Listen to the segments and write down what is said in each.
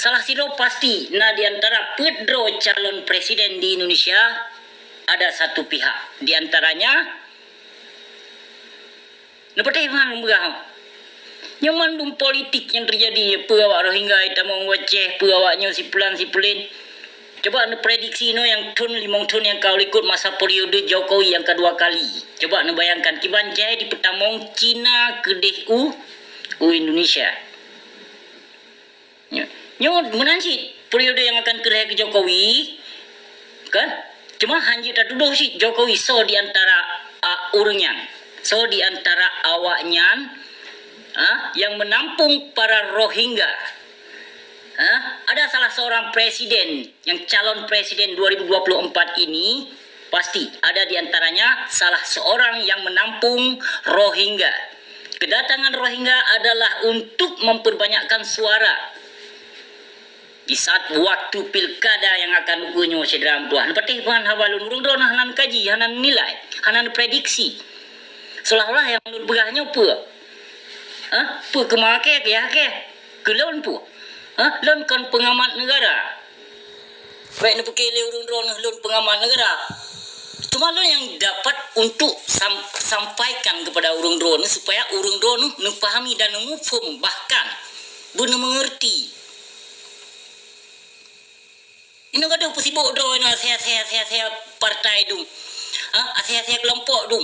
salah siro pasti nah di antara pedro calon presiden di Indonesia ada satu pihak di antaranya napatay man mga nyaman dum politik yang terjadi pewawak Rohingya ita mau waceh pewawaknya si Pulin coba anda prediksi no yang tahun 5 tahun yang kau ikut masa periode Jokowi yang kedua kali coba anda bayangkan kiban jaya di petamong Cina kedeh Indonesia nyo menansi periode yang akan kedeh ke Jokowi kan cuma hanya tak tuduh si Jokowi so di antara urunyan so di antara awaknya yang menampung para Rohingya ada salah seorang presiden yang calon presiden 2024 ini pasti ada di antaranya salah seorang yang menampung Rohingya. Kedatangan Rohingya adalah untuk memperbanyakkan suara di saat waktu pilkada yang akan ukunyo sedram tuan. Patih pan hawalun urung drona hanan kaji, hanan nilai, hanan prediksi. Seolah-olah yang nun begahnya apa? Apa kemake ya ke? Kelon pu. Lon kan pengamat negara. Baik nak pakai urung drona lon pengamat negara. Cuma lon yang dapat untuk sampaikan kepada urung drone supaya urung drone pahami dan mufhum bahkan benar mengerti. Ini kadang sibuk drone saya partai dum. Saya kelompok dum.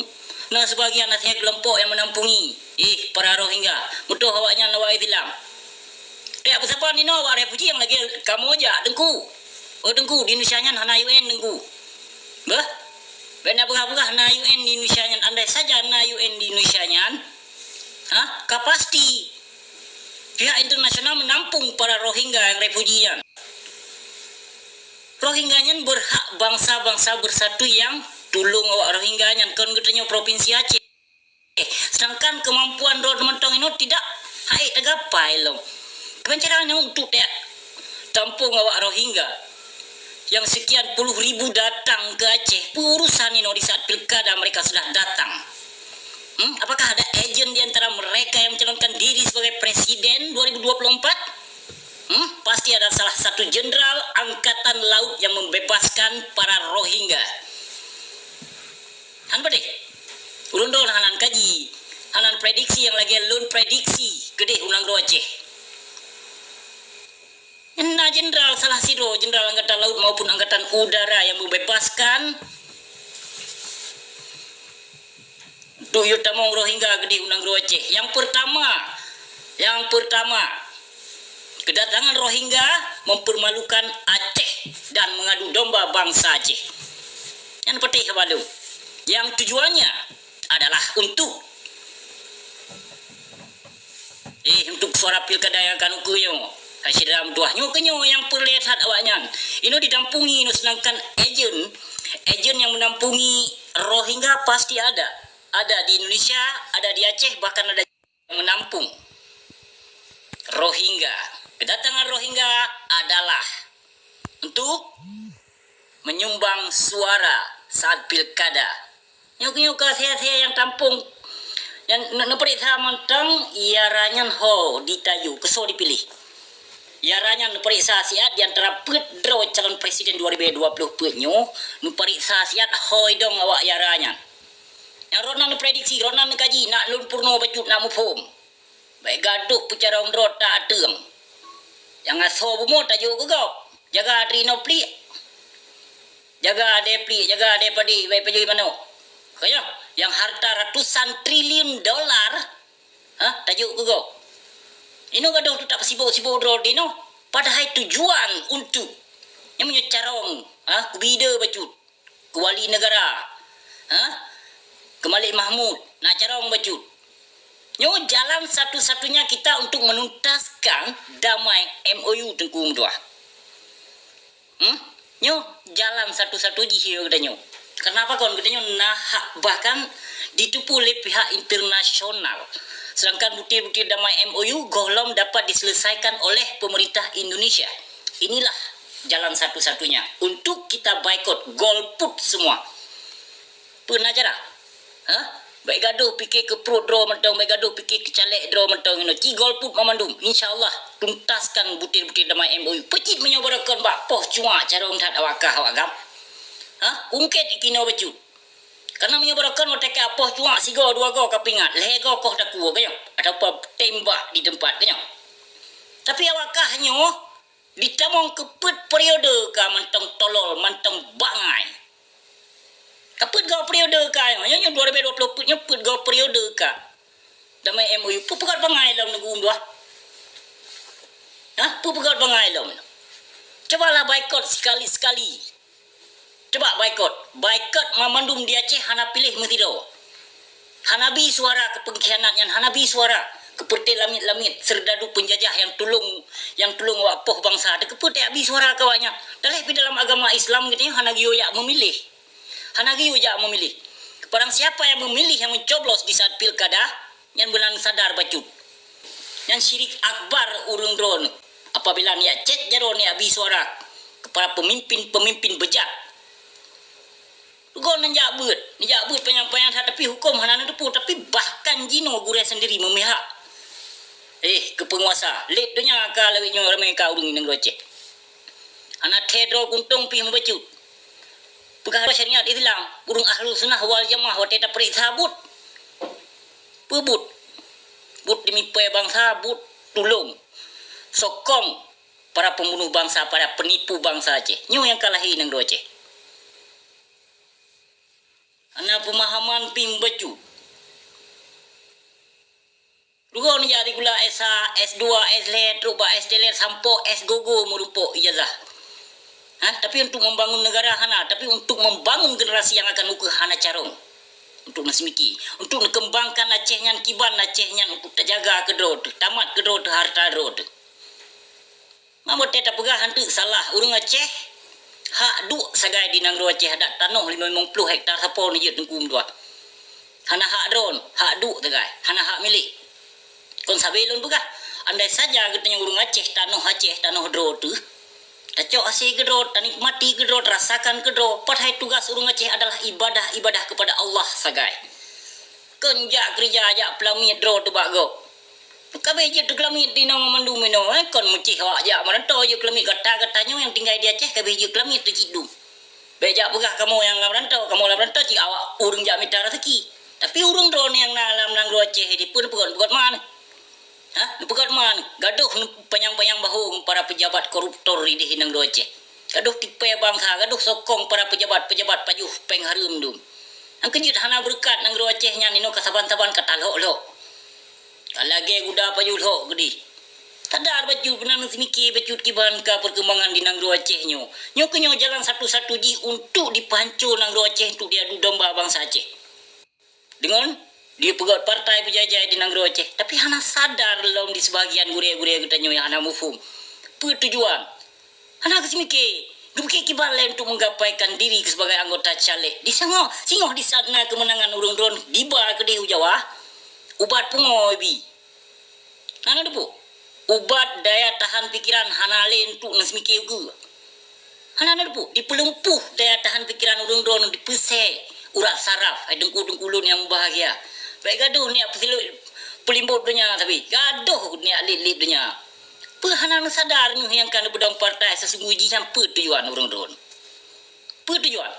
Nah sebagian saya kelompok yang menampungi para Rohingya. Mudah awaknya nawai bilang. Tak apa siapa ni no awak refuji yang lagi kamu aja dengku. Oh dengku di Indonesia nya hana UN dengku. Bah. Benda berapa hana UN di Indonesia nya andai saja hana UN di Indonesia nya. Kapasti pihak internasional menampung para Rohingya yang refujian. Rohingya berhak bangsa-bangsa bersatu yang tolong awak Rohingya kan katanya provinsi Aceh. Sedangkan kemampuan road mentong ini tidak hai tergapai loh. Kebancaranya untuk tampung awak Rohingya yang sekian puluh ribu datang ke Aceh. Urusan ini di saat pilkada mereka sudah datang. Apakah ada agen di antara mereka yang mencalonkan diri sebagai presiden 2024? Pasti ada salah satu jenderal angkatan laut yang membebaskan para Rohingya. Han bade. Ulun dol hanan kaji, hanan prediksi yang lagi lun prediksi gede ulang do Aceh. Nah jenderal salah siro jenderal angkatan laut maupun angkatan udara yang membebaskan tuyul tamong Rohingya gede ulang do Aceh. Yang pertama kedatangan Rohingya mempermalukan Aceh dan mengadu domba bangsa Aceh. Yang petih kepada yang tujuannya adalah untuk suara pilkada yang akan ukuyo. Hasil dalam tuahnya kenyo yang perlihat awaknya. Ini didampungi sedangkan agen yang menampungi Rohingya pasti ada. Ada di Indonesia, ada di Aceh, bahkan ada yang menampung Rohingya. Kedatangan Rohingya adalah untuk menyumbang suara saat pilkada. Nyok saya yang tampung yang neperiksa mentang iaranyan ho ditayu keso dipilih. Iaranyan neperiksa siat di antara pedro calon presiden 2020 penyo neperiksa siat ho dong awak iaranyan. Yang ronan prediksi ronan kaji nak lun purno bacut nak mufum. Baik gaduh bicara ondrot tak atem. Yang aso bumo tajuk kau. Jaga trino pli. Jaga depli, jaga depadi baik paju mana. Kaya yang harta ratusan triliun dolar. Tajuk kau. Ini gaduh tu tak sibuk-sibuk drol dino. Padahal tujuan untuk yang menyecarong kubida bacut. Kuali negara. Ke Malik Mahmud nak carong bacut. Nyo jalan satu-satunya kita untuk menuntaskan damai MOU tengku mdua. Nyo jalan satu-satu jihio katanya. Kenapa kon katanya nah bahkan ditipu oleh pihak internasional. Sedangkan bukti-bukti damai MOU golom dapat diselesaikan oleh pemerintah Indonesia. Inilah jalan satu-satunya untuk kita boikot, golput semua. Pernah cara? Baik gaduh fikir ke perut draw mentong, baik gaduh fikir ke caleg draw mentong ino. Ci golput mamandum. Insyaallah tuntaskan butir-butir damai MOU. Pecit menyobarakan bak poh cua cara untat awakah awak gam. Ungket ikino becut. Karena menyobarakan watak poh cua sigo dua go kapingat. Lego koh taku kanyo. Ataupun tembak di tempat kanyo. Tapi awakahnya ditamong kepet periode ka mentong tolol, mentong bangai. Kapet gau periode ka nya 2020 putnya put gau periode ka damai MOU pu pegat bangai dalam negum dua pu pegat bangai dalam cobalah boykot sekali-sekali coba boykot mamandum di Aceh hana pilih metiro hanabi suara ke pengkhianat yang hanabi suara ke perti lamit-lamit serdadu penjajah yang tulung wak poh bangsa de keput habis suara kawanya dalih di dalam agama Islam gitu hana giyo ya memilih Hanagi uja memilih. Barang siapa yang memilih yang mencoblos di saat pilkada, yang benar sadar bacut. Yang syirik akbar urung drone. Apabila niat cek jaro niat bisuara kepada pemimpin bejat. Lugo nanjak but penyampaian tapi hukum hanan depu tapi bahkan jino gure sendiri memihak. Ke penguasa. Let dunia ka lewit nyo ramai ka urung nang roce. Anak tedro kuntung pi membacut. Perkara syariat Islam burung ahlu sunnah wal jamaah wa teta periksa but demi bangsa but tulung sokong para pembunuh bangsa, para penipu bangsa Aceh nyo yang kalahi nang do Aceh ana pemahaman pim baju lugo ni jadi gula S2 S-let rupa S-let sampo S-gogo merupo ijazah. Tapi untuk membangun negara hana, tapi untuk membangun generasi yang akan uke hana carong. Untuk nasimiki, untuk mengembangkan Aceh nyan kiban Aceh nyan untuk terjaga kedrot, tamat kedrot harta drot. Mamot teta pegah hantu salah urang Aceh. Hak duk sagai di nang Aceh ada tanah 50 hektar sapo ni je tengkum dua. Hana hak dron, hak duk tegai, hana hak milik. Kon sabelun pegah. Andai saja katanya urang Aceh tanah drot tu. Acok asih gedrot, nikmati gedrot, rasakan gedrot. Padahal tugas urang Aceh adalah ibadah kepada Allah sagai. Kenjak kerja ajak pelamit drot tu bago. Kabe je tu kelamit di nama mandum mino kon mucih awak jak merantau je kelamit kata-katanya yang tinggal di Aceh kabe je kelamit tu cidum. Bejak pegah kamu yang merantau cik awak urang jak mitra rezeki. Tapi urang drone yang dalam nang Aceh di pun pegot mana? Pegat man gaduh penyang-penyang bahu para pejabat koruptor di hinang Aceh. Gaduh tipe bangsa, gaduh sokong para pejabat pajuh pengharum dum. Ang kenjut hana berkat nang Aceh nya nino kasaban-saban katalok-lok. Kalage guda pajuh lok gedi. Tadar baju benar semiki becut kiban ka perkembangan di nang Aceh nyo. Nyo kenyo jalan satu-satu ji untuk dipancur nang Aceh untuk dia domba bangsa Aceh. Dengan dia pegat partai berjaya di nang Aceh, tapi hana sadar dalam di sebagian gure-gure kita yang hana mufum. Tujuan hana kesimike, dupke kibale untuk menggapaikan diri sebagai anggota caleg. Di singoh di sana kemenangan urung dron diba ke di Jawa. Ubat pengobi. Nana depu. Ubat daya tahan pikiran hana len untuk nasmike ugu. Hana depu dipelumpuh daya tahan pikiran urung dron dipese urat saraf, dengkul-dengkulun yang bahagia. Baik gaduh ni apa silu pelimbut dunia tapi gaduh ni alit-lit dunia. Perhana sadar ni yang kan bedang partai sesungguhnya sampai tujuan urang don. Tujuan.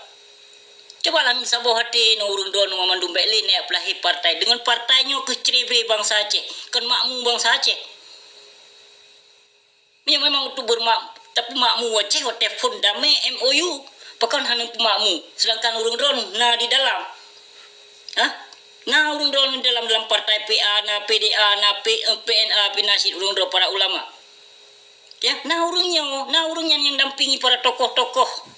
Coba lah sabar hati no urang don mamandum baik ni pelahi partai dengan partainya kecerebe bangsa Aceh, kan makmu bangsa Aceh. Ni memang untuk bermak tapi makmu Aceh hote fundame MOU pakan hana pemakmu sedangkan urang don na di dalam. Nah urung drone dalam partai PA na PDA na PNA pinasid urung drone para ulama. Ya, nah urungnya yang dampingi para tokoh-tokoh.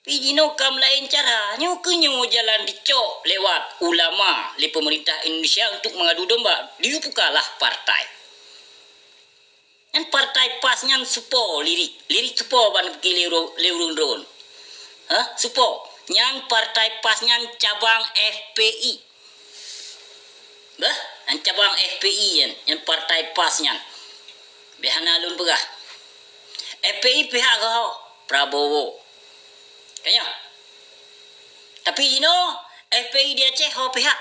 Pijino kam lain cara, nyo jalan dicok lewat ulama le pemerintah Indonesia untuk mengadu domba. Dia bukalah partai. Yang partai pas nyan supo lirik supo ban pergi le urung drone. Supo nyan partai pas nyan cabang FPI. Yang cabang FPI yang partai pas nyan. Behana lun begah. FPI pihak kau Prabowo. Kayaknya. Tapi FPI dia Aceh ho pihak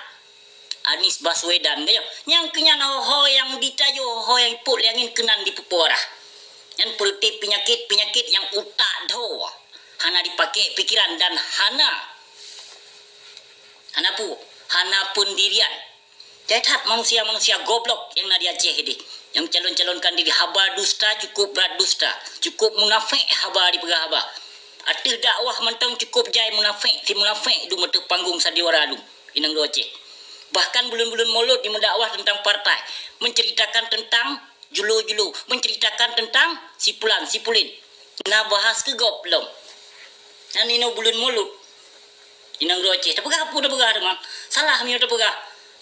Anies Baswedan kayo. Yang kenyan ho yang ditayo ho yang put yang kenan di pupora. Yang perti penyakit yang utak do. Hana dipakai pikiran dan hana pendirian. Jahat manusia-manusia goblok yang na di Aceh ini. Yang calon-calonkan diri haba dusta cukup berat dusta. Cukup munafik haba di pegah haba. Arti dakwah mentang cukup jai munafik. Si munafik du mata panggung sadiwara du. Inang do Aceh. Bahkan bulan-bulan mulut di mendakwah tentang partai. Menceritakan tentang julu-julu. Menceritakan tentang sipulan, sipulin. Nah bahas ke gop belum. Dan ini bulan mulut. Inang do Aceh. Tak pegah apa dah pegah teman. Salah mi tak pegah.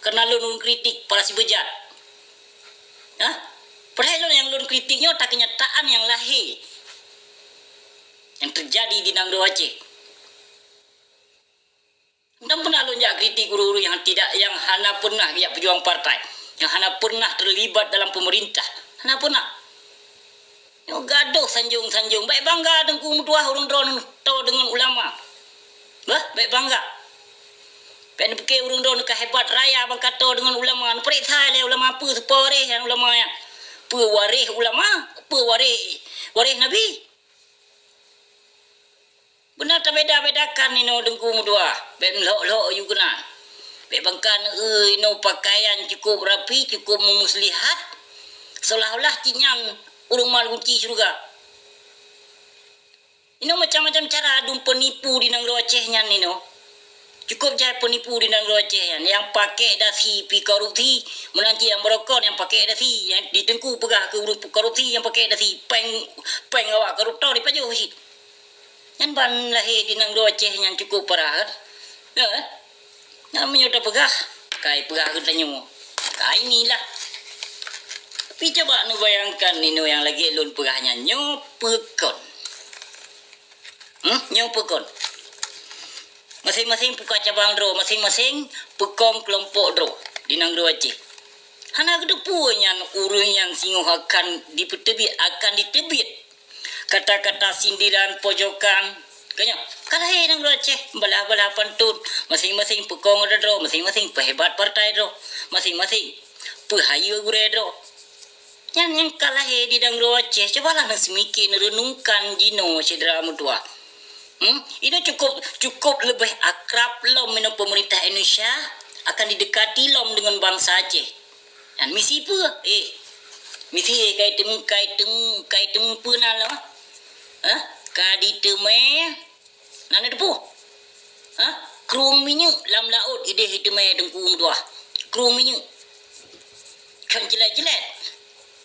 Kerana lu kritik para si bejat. Padahal yang lu kritiknya tak kenyataan yang lahir. Yang terjadi di Nang do Aceh. Dan pernah lu jak kritik guru-guru yang hana pernah dia pejuang partai. Yang hana pernah terlibat dalam pemerintah. Hana pernah. Yang gaduh sanjung-sanjung. Baik bangga dengan mutuah orang drone tahu dengan ulama. Baik bangga. Pen pakai urung don ke hebat raya bang kata dengan ulama. Periksa le ulama apa seporeh yang ulama yang pewaris ulama, waris Nabi. Benar tak beda-bedakan ni no dengku mudua. Ben lok-lok you kena. Be bangkan no pakaian cukup rapi, cukup memuslihat. Seolah-olah cinyang urung mal kunci surga. Ini macam-macam cara adun penipu di Nang do Acehnya ni no. Cukup jaya penipu di Nang do Aceh yang pakai dasi pi korupsi, menanti yang merokok yang pakai dasi, yang ditengku pegah ke urut korupsi yang pakai dasi, peng awak koruptor di paju si. Yang ban lahir di Nang do Aceh yang cukup parah. Ya. Namanya dah pegah. Kai pegah ke tanyo. Kai inilah. Tapi coba nu bayangkan ni nu yang lagi lun pegahnya nyopekon. Nyopekon. Masing-masing puka cabang dro, masing-masing pekong kelompok dro di Nang do Aceh. Hana kedepunya urun yang singoh akan ditebit. Kata-kata sindiran pojokan. Kanya, kalah Nang do Aceh, belah-belah pantun. Masing-masing pekong dro, masing-masing pehebat partai dro. Masing-masing pehayu gure dro. Yang kalah di Nang do Aceh, cobalah nak semikin renungkan jino cedera mutua. Ini cukup lebih akrab lom dengan pemerintah Indonesia akan didekati lom dengan bangsa Aceh. Dan misi apa? Misi kaitem puna lah. Kadi teme nana depu. Krung minyak lam laut ide hiteme dengku dua. Krung minyak. Kan jelat-jelat.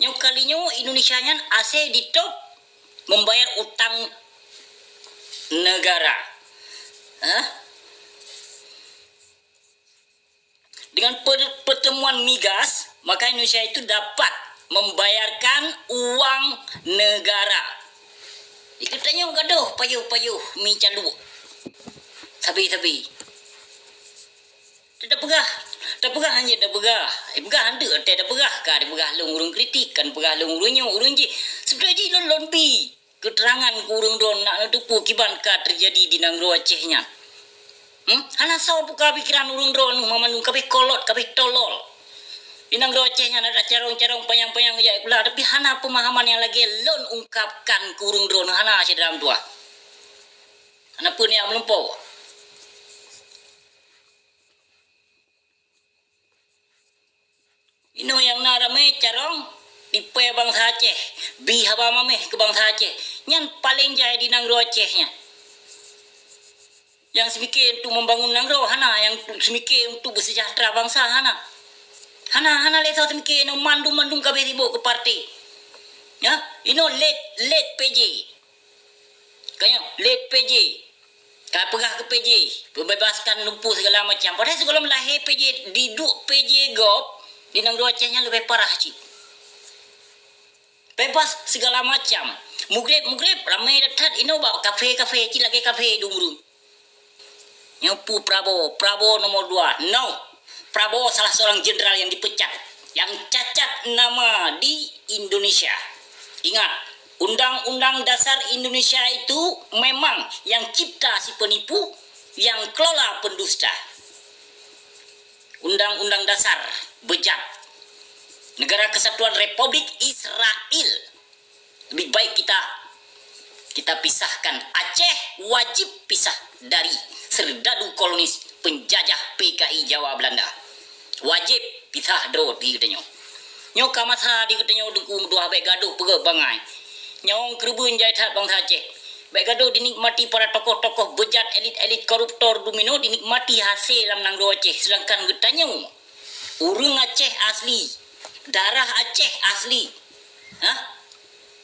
Yang kalinya Indonesia nya ase di top membayar utang negara. Dengan pertemuan migas, maka Indonesia itu dapat membayarkan uang negara. Itu tanya gaduh payuh mi calu. Sabi. Tak pegah hanya dah pegah. Pegah anda tak pegah ka pegah long urung kritik kan pegah long urungnya urung je. Sebenarnya lon bi. Keterangan kurung don nak tupu kiban ka terjadi di Nang do Acehnya. Hana saw buka pikiran urung don mamanung kabeh kolot kabeh tolol. Di Nang do Acehnya ada carong-carong payang-payang ya pula tapi hana pemahaman yang lagi lon ungkapkan kurung don hana sedram tua. Hana pun yang melampau. Ino yang narame carong tipe bangsa Aceh, haba mameh ke bangsa Aceh. Yang paling jaya di Nang do Acehnya. Yang semikir untuk membangun Nang do, hana. Yang semikir untuk bersejahtera bangsa, hana. Hana lesau semikir, mandung kabeh ribut ke parti. Ya, ino late PJ. Kaya, late PJ. Kaya pegah ke PJ, bebaskan lumpuh segala macam. Padahal sebelum lahir PJ, diduk PJ gop, di Nang do Acehnya lebih parah cik. Bebas segala macam. Mugrib ramai datang ino bawa kafe cik lagi kafe dumuru. Nyupu Prabowo nomor 2. No. Prabowo salah seorang jenderal yang dipecat, yang cacat nama di Indonesia. Ingat, Undang-Undang Dasar Indonesia itu memang yang cipta si penipu, yang kelola pendusta. Undang-Undang Dasar bejat Negara Kesatuan Republik Israel. Lebih baik kita pisahkan. Aceh wajib pisah dari serdadu kolonis penjajah PKI Jawa Belanda. Wajib pisah do di katanya. Nyo kamasa di katanya dengku dua baik gaduh pega bangai. Nyong kerbun jaitat bangsa Aceh. Baik gaduh dinikmati para tokoh-tokoh bejat, elit-elit koruptor domino, dinikmati hasil lam nang do Aceh. Sedangkan katanya urung Aceh asli, darah Aceh asli.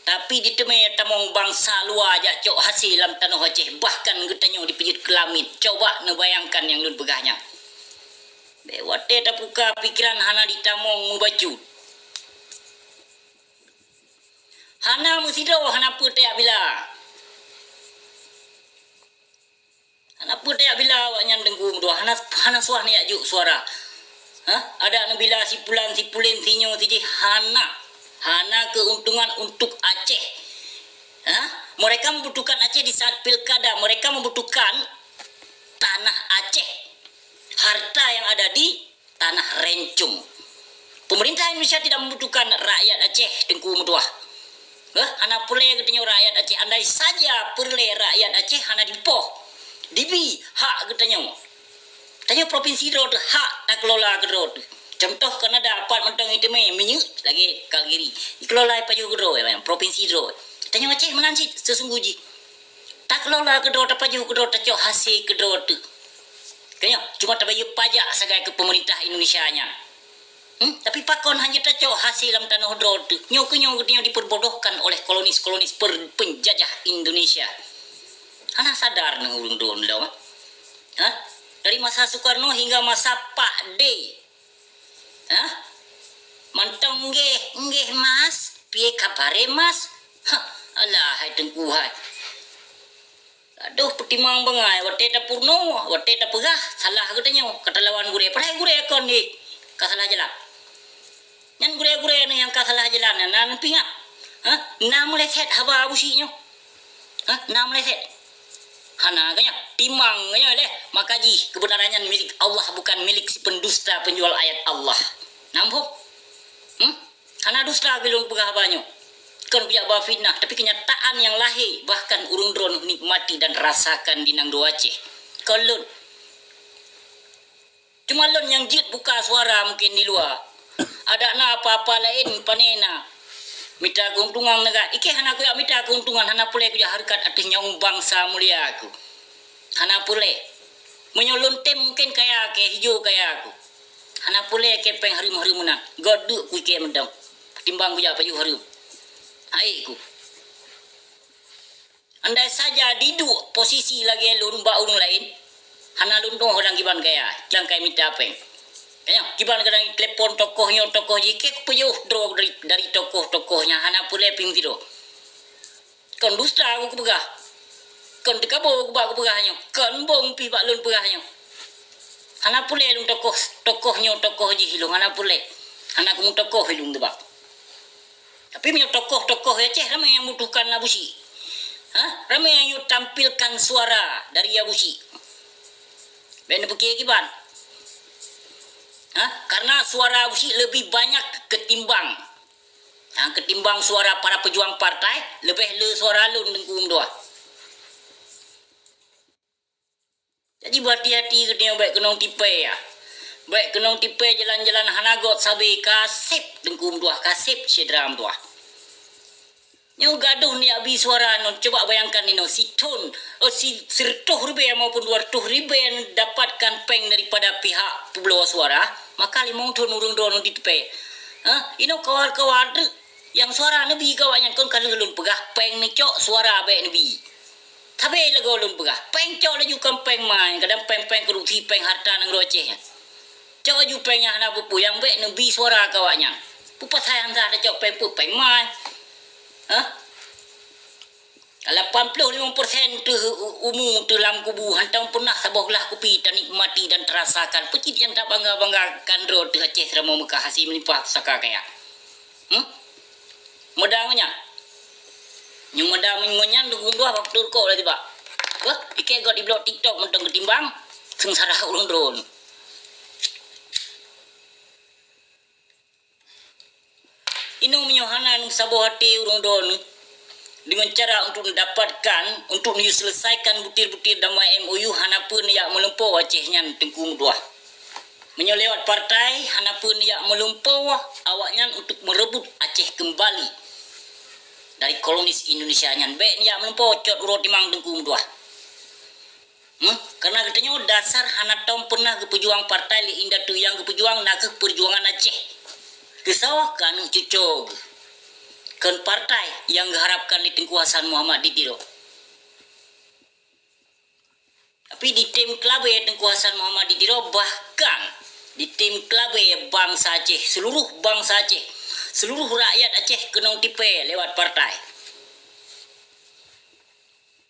Tapi ditemui tamong bangsa luar aja cok hasil dalam tanah Aceh. Bahkan getanya dipijit ke langit. Coba nebayangkan yang nun pegahnya. Bewate tak buka pikiran hana ditamong membaju. Hana musido hana putih bila. Hana putih bila awaknya dengku dua. Hana suah ni ajuk suara. Ada nabila si pulen sinyo tiji hana keuntungan untuk Aceh. Mereka membutuhkan Aceh di saat pilkada. Mereka membutuhkan tanah Aceh. Harta yang ada di tanah Rencung. Pemerintah Indonesia tidak membutuhkan rakyat Aceh. Tengku muduah. Hana pulih katanya rakyat Aceh. Andai saja perle rakyat Aceh hana dipoh. Dibi hak katanya. Tanya provinsi road hak tak kelola ke road. Contoh kan ada dapat mentang itu minyak lagi Kalgiri. Dikelola paju kedro ya provinsi kedro. Tanya Aceh menansit sesungguhnya. Tak kelola kedro tak paju kedro tak cok hasil kedro tu. Kayaknya cuma tak bayar pajak sebagai ke pemerintah Indonesia nya. Tapi pakon hanya tak cok hasil dalam tanah kedro tu. Nyok diperbodohkan oleh kolonis-kolonis penjajah Indonesia. Hana sadar nang urung don lo. Dari masa Soekarno hingga masa Pak D. Mantong nggih mas, piye kabare mas? Alah hai tengku hai. Aduh petimang bangai, wate ta purno, wate ta pegah, salah katanya, kata lawan gure, padahal gure kon ni, kasalah jalan. Nyan gure ni yang kasalah jalan, nan pingat. Na mulai set haba businya. Na mulai set. Hana kanya timang kanya leh makaji kebenarannya milik Allah bukan milik si pendusta penjual ayat Allah. Nampak? Hana dusta gelung pegah banyak. Kan biak ba fitnah tapi kenyataan yang lahir bahkan urung dron nikmati dan rasakan di nang do Aceh. Kolon. Cuma lon yang jit buka suara mungkin di luar. Ada na apa-apa lain panena. Minta keuntungan negara. Ike hana aku ya minta keuntungan. Hana pulih aku ya harkat atas nyawang bangsa mulia aku. Hana pulih. Menyolon tem mungkin kaya ke hijau kaya aku. Hana pulih ke peng harim-harim mana. Goduk ku ike mendam. Timbang ku ya payu harim. Hai ku. Andai saja diduk posisi lagi lun ba urung lain. Hana lun dong orang kiban kaya. Jangan kaya minta peng. Kiban kadang telepon tokohnya tokoh jike puyuh draw dari tokohnya hana pule pingtiro. Kon dusta aku pegah. Kon dekabo aku pegahnya. Kon bong pi bak lun pegahnya. Hana pule lun tokohnya tokoh ji hilung hana pule. Hana ku tokoh hilung tu bak. Tapi punya tokoh Aceh ramai yang membutuhkan abusi. Ramai yang tampilkan suara dari abusi. Ben pergi kiban. Karena suara abusi lebih banyak ketimbang suara para pejuang partai, lebih le suara lun dengkum doa. Jadi berhati-hati kena baik kenong tipe ya. Baik kenong tipe jalan-jalan hanagot sabi kasip dengkum doa, kasip sedram doa. Nyo gaduh ni abi suara no, coba bayangkan ni no si ton si sertuh ribe maupun 200 ribe yang dapatkan peng daripada pihak pembelawa suara, maka 5 ton urung dono di tepe. Ino kawar-kawar yang suara nabi kawannya kon kalulun pegah peng ni cok suara baik nabi. Tapi lagu ulun pegah peng cok laju kan peng main kadang peng-peng korupsi peng harta nang Aceh. Cok laju pengnya hana pupu yang baik nabi suara kawannya. Pupa sayang dah cok peng main. 85% tu umum tu dalam kubu hantam pernah saboglah kupi dan nikmati dan terasakan pecit yang tak bangga-banggakan road tu Aceh serama Mekah hasil melimpah saka kaya. Modangnya yang modang mengonyan dukung dua waktu kau lah tiba. Ike got di blog TikTok mentang ketimbang sengsara ulun drone. ino menyohanan sabuh hati urung don dengan cara untuk mendapatkan untuk menyelesaikan butir-butir damai MOU hanapun yang melempau Acehnya tengku dua menyelewat partai hanapun yang melempau awaknya untuk merebut Aceh kembali dari kolonis Indonesia nyan be yang melempau cot urut timang tengku dua karena katanya dasar hanatom pernah ke pejuang partai li indah tu yang ke pejuang nak ke perjuangan Aceh kesawah kan cucog kan partai yang diharapkan di tengkuasan Muhammad Ditiro tapi di tim klabe tengkuasan Muhammad Ditiro bahkan di tim klabe bangsa Aceh seluruh bangsa Aceh seluruh rakyat Aceh kenong tipe lewat partai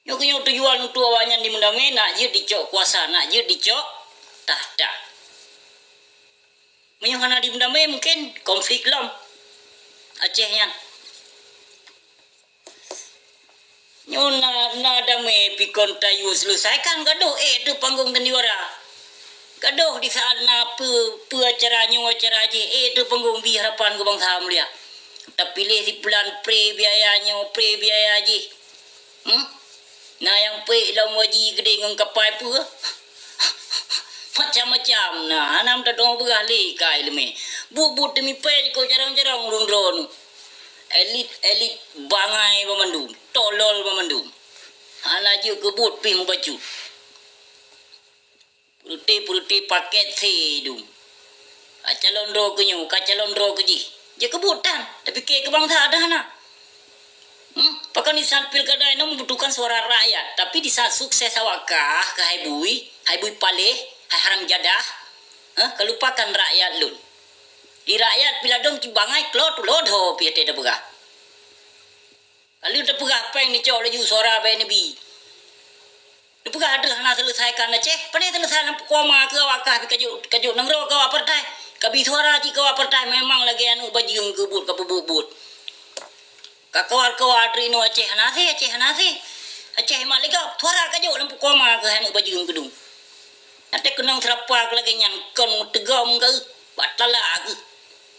yang punya tujuan untuk awaknya di mendame nak je dicok kuasa nak je dicok tahta menyuhana di mendame mungkin konflik lam Acehnya nyona nadame pikon tayu selesaikan gaduh tu panggung tendiwara gaduh di saat na pe acaranya acara je tu panggung bi harapan ke bangsa mulia tapi pilih di plan pre biaya je nah yang pe lam waji gede ngeng kapai pu macam-macam nah anam ta dong begah le kai leme bubut demi pe ko jarang-jarang urung drone elit bangai pemandum tolol pemandum ana je kebut ping baju purute paket sedum calon ro kenyu calon ro keji je kebutan tapi ke bangsa ada na pakan di saat pilkada ini membutuhkan suara rakyat tapi di saat sukses awakah ke hai bui paleh hai haram jadah kelupakan rakyat lun di rakyat bila dong cibangai klot lodho piate dah begah kalau dah begah peng ni cok laju suara be nabi dah begah ada hana selesaikan Aceh pandai selesai lampu koma ke awakah kaju nangro ke partai kabi suara ji ke partai memang lagi anu bajung kebut kapubut kakawar trino Aceh hanase Aceh malega suara kaju lampu koma ke anu bajung gedung nanti kenang serapak lagi nyan kon tegam ke batala ke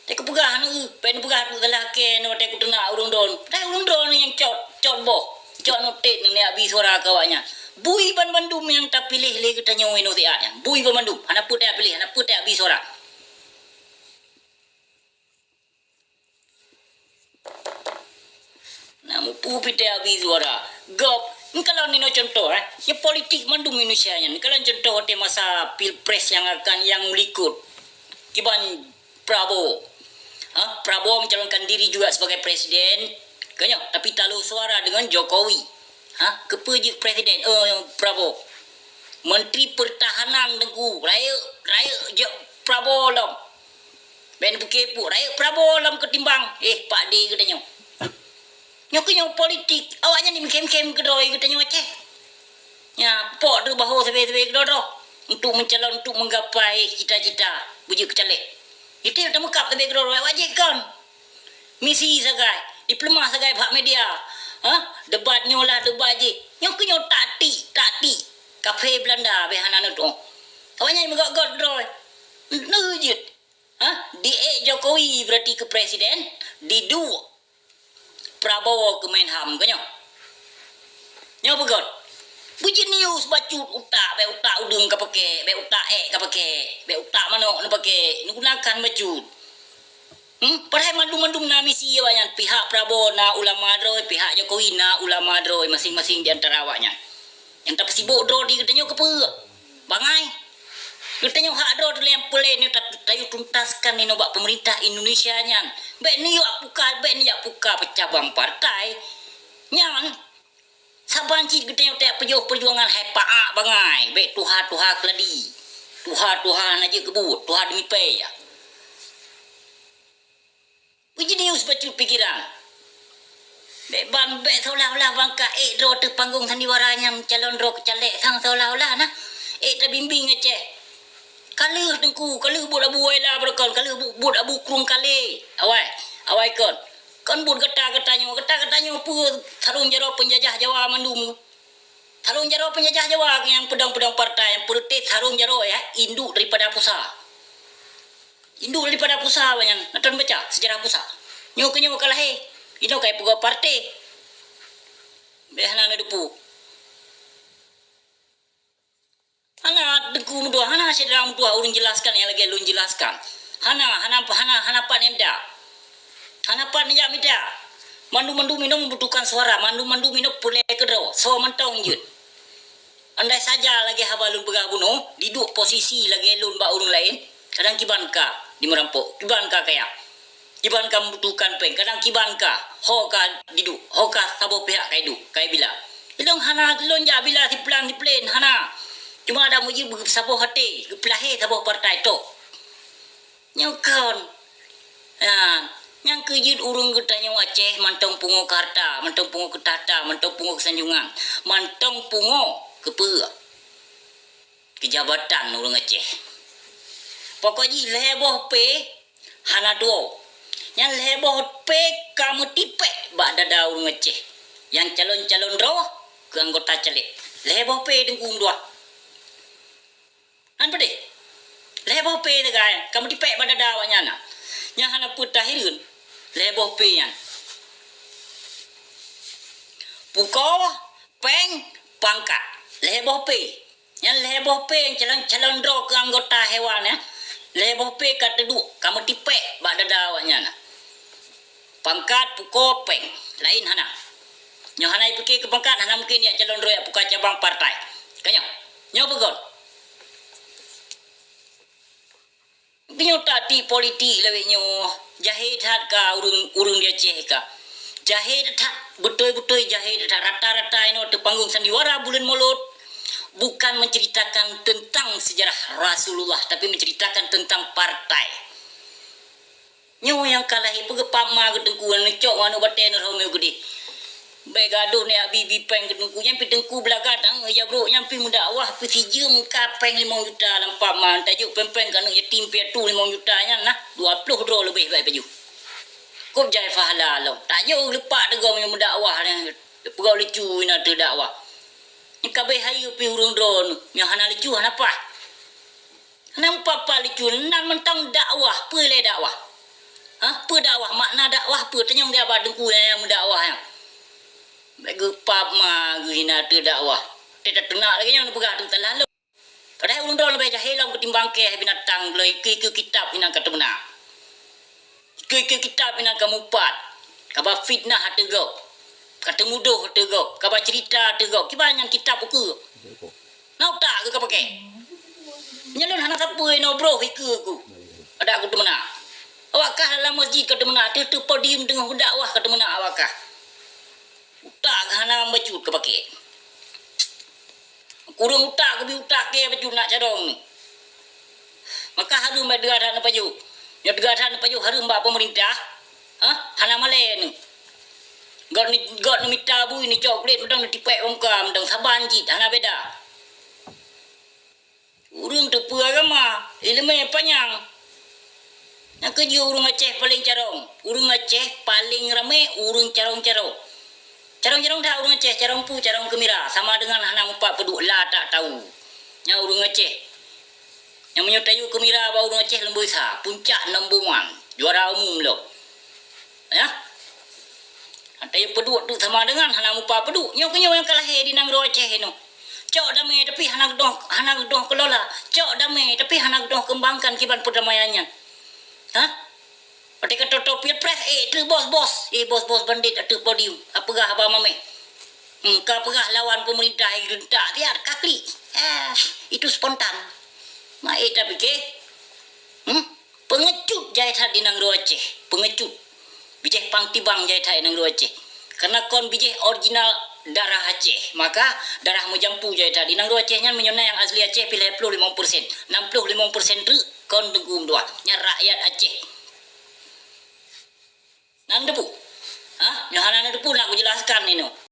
tek pegah nu pen pegah tu telah ke no tek tuna urung don yang cot boh cot no tet ni abi suara kawanya bui ban bandum yang tak pilih le katanya weno tiatnya bui ban bandum ana put tak pilih ana put tak abi suara namu pu pite abi suara gop kalau ni no contoh ya politik mandum Indonesia nya kalau contoh te masa pilpres yang akan yang melikut kiban Prabowo mencalonkan diri juga sebagai presiden kanya tapi talu suara dengan Jokowi kepeji presiden Prabowo menteri pertahanan dengku raya Prabowo lam ben bukepu raya Prabowo lam ketimbang Pak D katanya nyoknya politik awaknya ni kem kedoi katanya Aceh ya pok tu bahu sebe-sebe kedodo untuk mencalon untuk menggapai cita-cita bujuk kecalek itu yang temukap tapi kedua wajib kan misi sagai diploma sagai hak media debat nyolah debat je nyoknya tati kafe Belanda behana tu awaknya megak-gak droi nujut di Jokowi berarti ke presiden di dua Prabowo ke Menham kanyo nyo begon buji news bacut utak udung ka pake be utak manok na pake gunakan bacut padahal mandum na misi awaknya pihak Prabowo na ulama droi pihak Jokowi na ulama droi masing-masing di antara awaknya yang tak sibuk dro di katanya ke bangai katanya hak dro yang pele ni tayu tuntaskan ni nobak pemerintah Indonesia nya be ni yak puka pecabang partai nyan sabanci kita yang tak perjuangan hepa bangai baik tuha keladi tuha aja kebut tuha demi pay ya uji news baca pikiran baik seolah-olah bangka do tu panggung sandiwaranya calon ro kecalek sang seolah-olah nah tak bimbing Aceh kalau tengku kalau buat abu wala berkon kalau buat abu krung kali awai kan bun kata-katanya pu tarung jaro penjajah Jawa mandum tarung jaro penjajah Jawa yang pedang-pedang partai yang politik tarung jaro induk daripada pusat banyak nonton baca sejarah pusat Nyo kenyo kalah ino kai puga partai behana na depu hana deku mudua hana sedra mudua urang jelaskan yang lagi lun jelaskan hana pan emda hana pan ya mida mandu minum membutuhkan suara mandu minum pulai kedro so mentong jut andai saja lagi habalun begabuno diduk posisi lagi lun ba urang lain kadang kibanka di merampok kibanka kaya kibanka membutuhkan peng kadang kibanka hoka diduk hoka sabo pihak kaidu kai bila ilong hana lonja bila di plan hana cuma ada muji sabo hati pelahe sabo partai to nyokon yang kejut urung ketanya Aceh mantong pungo karta mantong pungo ketata mantong pungo kesanjungan mantong pungo kepe kejabatan urung Aceh pokoknya leboh pe hana do yang leboh pe kamu tipe bak dada urung Aceh yang calon-calon roh ke anggota celik leboh pe dengkung dua an pede leboh pe degai kamu tipe bak dada wanyana yang hana putahirun leboh pe yang pukau peng pangkat leboh pe yang leboh pe yang calon roh ke anggota hewan ya leboh pe kat deduk kamu tipe bak dada wanyana pangkat pukau peng lain hana nyo hana ipike ke pangkat hana mungkin ya calon roh ya puka cabang partai kanyo nyo pegon Pinyo tati politik lewe nyo jahit hat ka urung dia Aceh ka jahit hat betul-betul jahit hat rata-rata ino te panggung sandiwara bulan mulut bukan menceritakan tentang sejarah Rasulullah tapi menceritakan tentang partai nyo yang kalah ipu ke pama gedengku necok wanu baten romeo gede begado ne bibi peng gedengku nyampi dengku belagat ya bro nyampi muda wah pesijem kapeng 5 juta lampak man tajuk pempeng kan yatim piatu 5 juta nya nah 20 dro lebih baik baju kop jai fahala lo tajuk lepak dego muda wah ne pegau lecu ina te dakwah ni kabeh hayu pi urung dron nya hana lecu hana apa nampak pa lecu nan mentang dakwah pele dakwah pe dakwah makna dakwah pe tanyong dia ba dengku yang mendakwah yang bagi pap ma gina tu dakwah tidak tenang lagi yang pegah tu terlalu padahal urang dol lebih jahil ketimbang ke binatang belai ke kitab ina kata benar ke kitab ina kamu pat kaba fitnah hatego kata mudoh hatego kaba cerita hatego kibanyang kitab buku nau tak ke pakai nyalun hana sapu no bro hiku aku ada aku tu benar awakah dalam masjid kata benar tu podium tengah dakwah kata benar awakah utak hana bacut ke pakai kurung utak ke utak ke bacut nak cadong maka harum ba degaran paju ya degaran paju harum ba pemerintah hana malen god ni mita bu ini coklat mendang tipek ongkam mendang saban jit hana beda urung tu pu agama ilmu panjang yang keju urung Aceh paling carong urung Aceh paling ramai urung carong-carong carong-carong dah urung Aceh, carong pu, carong kemira. Sama dengan hana empat peduk lah tak tahu. Yang urung Aceh. Yang menyertayu kemira bahawa urung Aceh lembu isa. Puncak nombongan. Juara umum lo. Ya. Tayu peduk tu sama dengan hana empat peduk. Yang yang kalah di nangro Aceh ini. Cok damai tapi hana gedoh kelola. Cok damai tapi hana gedoh kembangkan kiban perdamaiannya. Pada kata topir press tu bos bos bandit atu podium apakah abang mame ka pegah lawan pemerintah tak biar kakli itu spontan mai tapi ke pengecut jahit di nang Aceh pengecut bijih pangtibang jahit nang Aceh karena kon bijih original darah Aceh maka darah mujampu jahit di nang Aceh nya menyona yang asli Aceh pilih 65% 65% tu kon dengkum dua nya rakyat Aceh nan depu nyohana depu nak aku jelaskan ini